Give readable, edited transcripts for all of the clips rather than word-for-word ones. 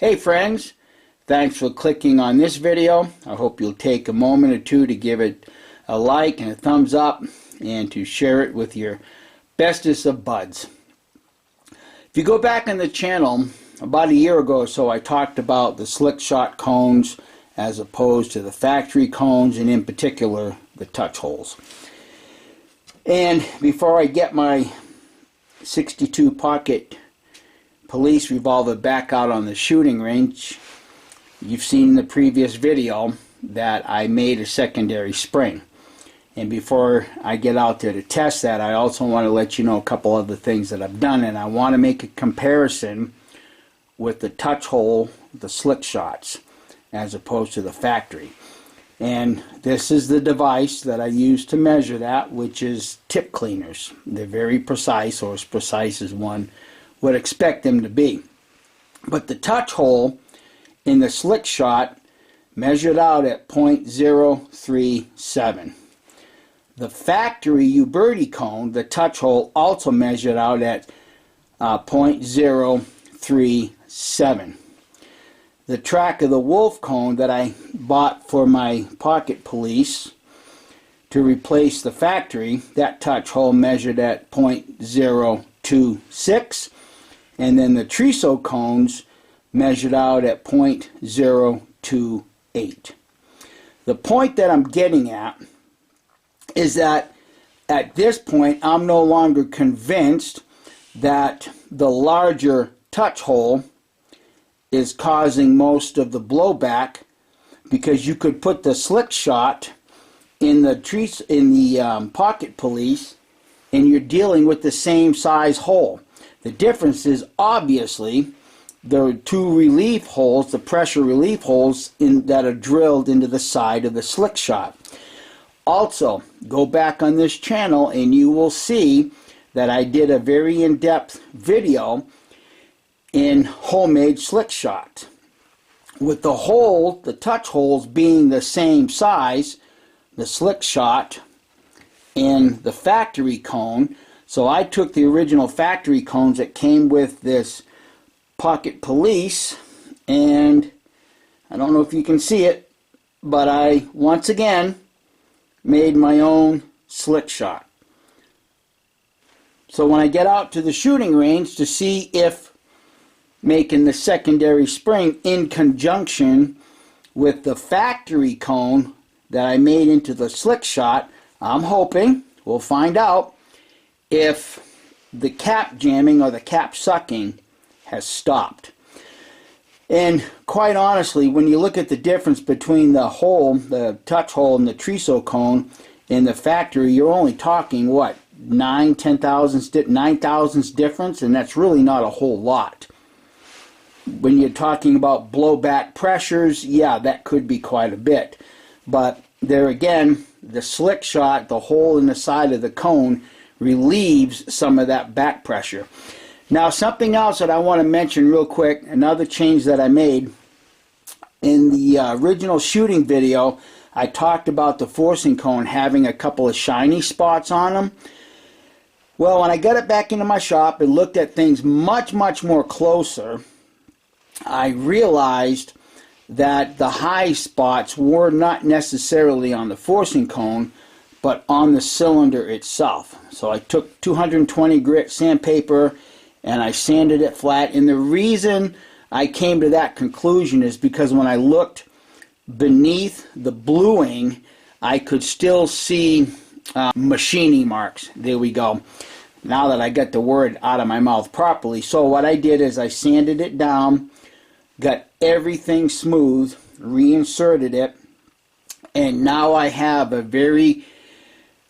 Hey friends, thanks for clicking on this video. I hope you'll take a moment or two to give it a like and a thumbs up and to share it with your bestest of buds. If you go back on the channel, about a year ago or so I talked about the slick shot cones as opposed to the factory cones, and in particular the touch holes. And before I get my 62 pocket police revolver back out on the shooting range, you've seen in the previous video that I made a secondary spring. And before I get out there to test that, I also want to let you know a couple other things that I've done, and I want to make a comparison with the touch hole, the slick shots, as opposed to the factory. And this is the device that I use to measure that, which is tip cleaners. They're very precise, or as precise as one would expect them to be. But the touch hole in the slick shot measured out at 0.037. The factory Uberti cone, the touch hole, also measured out at 0.037. The Track of the Wolf cone that I bought for my pocket police to replace the factory, that touch hole measured at 0.026. And then the Triso cones measured out at 0.028. The point that I'm getting at is that at this point I'm no longer convinced that the larger touch hole is causing most of the blowback, because you could put the slick shot in the pocket police and you're dealing with the same size hole. The difference is obviously the two relief holes, the pressure relief holes that are drilled into the side of the slick shot. Also, go back on this channel and you will see that I did a very in-depth video in homemade slick shot, with the hole, the touch holes being the same size, the slick shot and the factory cone. So I took the original factory cones that came with this pocket police, and I don't know if you can see it, but I once again made my own slick shot. So when I get out to the shooting range to see if making the secondary spring in conjunction with the factory cone that I made into the slick shot, I'm hoping, we'll find out, if the cap jamming or the cap sucking has stopped. And quite honestly, when you look at the difference between the hole, the touch hole in the Triso cone in the factory, you're only talking what, 9 thousandths difference, and that's really not a whole lot. When you're talking about blowback pressures, yeah, that could be quite a bit. But there again, the slick shot, the hole in the side of the cone, relieves some of that back pressure. Now, something else that I want to mention real quick, another change that I made. In the original shooting video, I talked about the forcing cone having a couple of shiny spots on them. Well, when I got it back into my shop and looked at things much more closer, I realized that the high spots were not necessarily on the forcing cone, but on the cylinder itself. So I took 220 grit sandpaper and I sanded it flat. And the reason I came to that conclusion is because when I looked beneath the bluing, I could still see machining marks. There we go. Now that I got the word out of my mouth properly. So what I did is I sanded it down, got everything smooth, reinserted it, and now I have a very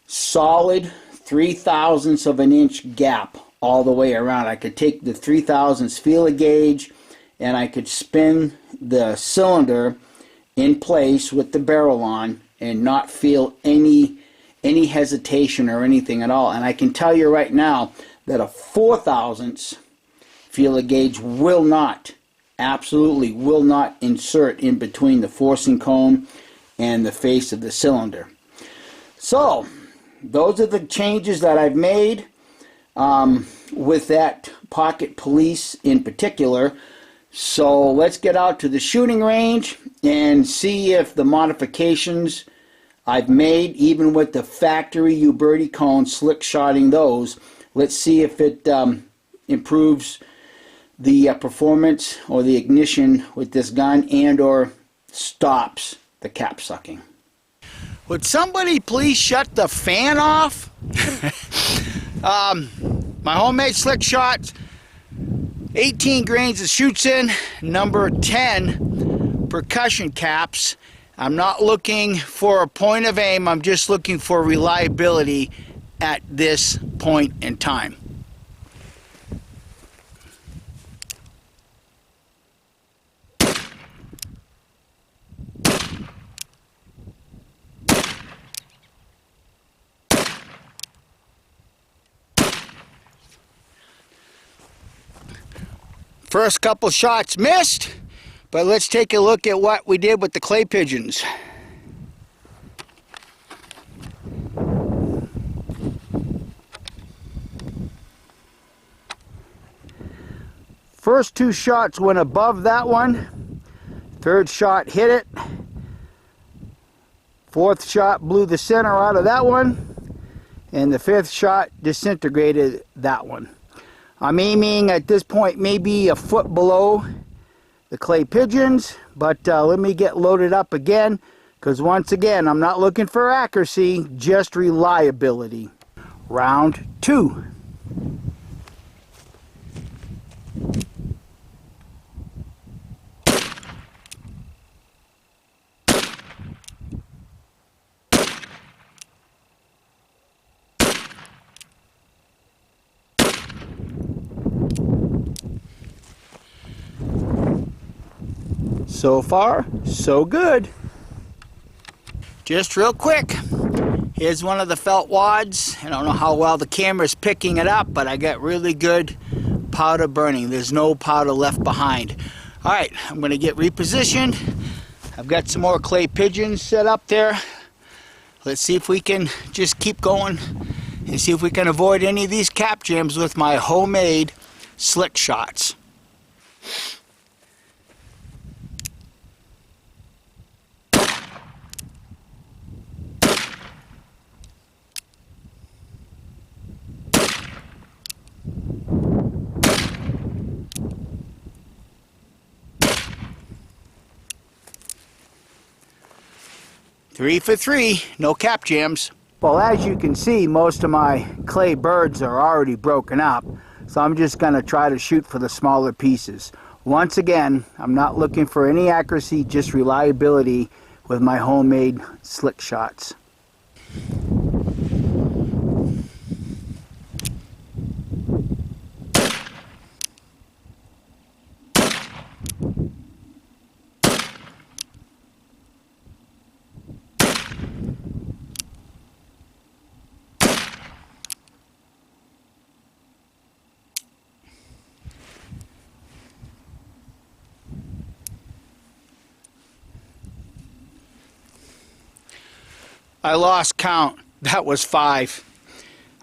solid 3/1000ths of an inch gap all the way around. I could take the 3/1000ths feeler gauge and I could spin the cylinder in place with the barrel on and not feel any hesitation or anything at all. And I can tell you right now that a 4/1000ths feeler gauge will not, absolutely will not insert in between the forcing cone and the face of the cylinder. So those are the changes that I've made with that pocket police in particular. So let's get out to the shooting range and see if the modifications I've made, even with the factory Uberti cone, slick shotting those, let's see if it improves the performance or the ignition with this gun, and or stops the cap sucking. Would somebody please shut the fan off? My homemade slick shots, 18 grains of Schutzen, number 10 percussion caps. I'm not looking for a point of aim, I'm just looking for reliability at this point in time. First couple shots missed, but let's take a look at what we did with the clay pigeons. First two shots went above that one. Third shot hit it. Fourth shot blew the center out of that one. And the fifth shot disintegrated that one. I'm aiming at this point maybe a foot below the clay pigeons, but let me get loaded up again, because once again I'm not looking for accuracy, just reliability. Round 2. So far, so good. Just real quick, here's one of the felt wads. I don't know how well the camera's picking it up, but I got really good powder burning. There's no powder left behind. All right, I'm gonna get repositioned. I've got some more clay pigeons set up there. Let's see if we can just keep going and see if we can avoid any of these cap jams with my homemade slick shots. Three for three, no cap jams. Well, as you can see, most of my clay birds are already broken up, so I'm just going to try to shoot for the smaller pieces. Once again, I'm not looking for any accuracy, just reliability with my homemade slick shots. I lost count. That was 5.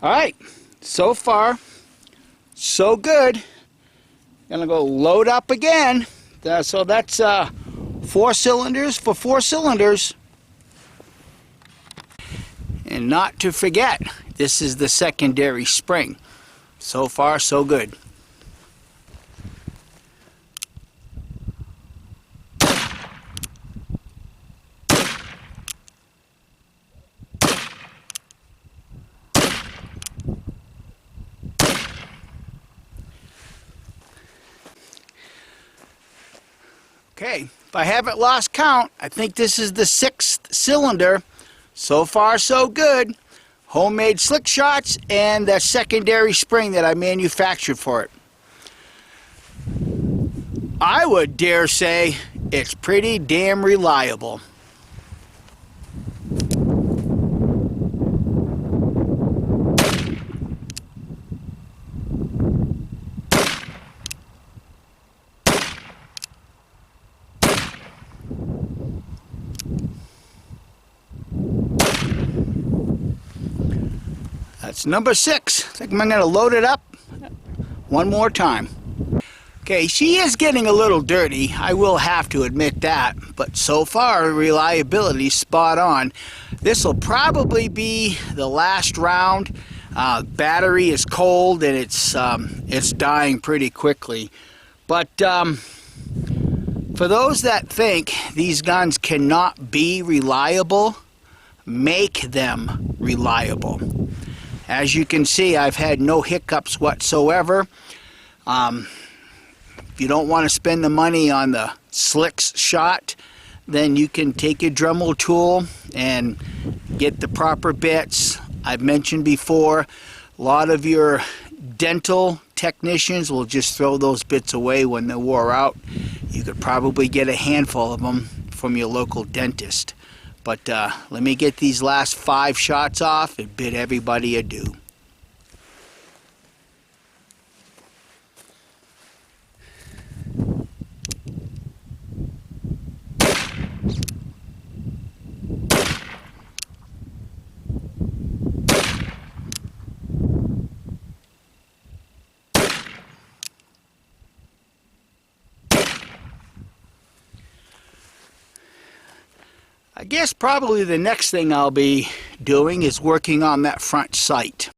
All right, so far, so good. Gonna go load up again. So that's 4 cylinders for 4 cylinders. And not to forget, this is the secondary spring. So far, so good. Okay, if I haven't lost count, I think this is the 6th cylinder. So far, so good. Homemade slick shots and the secondary spring that I manufactured for it. I would dare say it's pretty damn reliable. That's number 6. I think I'm going to load it up one more time. Okay, she is getting a little dirty, I will have to admit that, but so far reliability spot on. This will probably be the last round. Battery is cold and it's dying pretty quickly. But for those that think these guns cannot be reliable, make them reliable. As you can see, I've had no hiccups whatsoever. If you don't want to spend the money on the Slicks shot, then you can take your Dremel tool and get the proper bits. I've mentioned before, a lot of your dental technicians will just throw those bits away when they're wore out. You could probably get a handful of them from your local dentist. But let me get these last 5 shots off and bid everybody adieu. I guess probably the next thing I'll be doing is working on that front sight.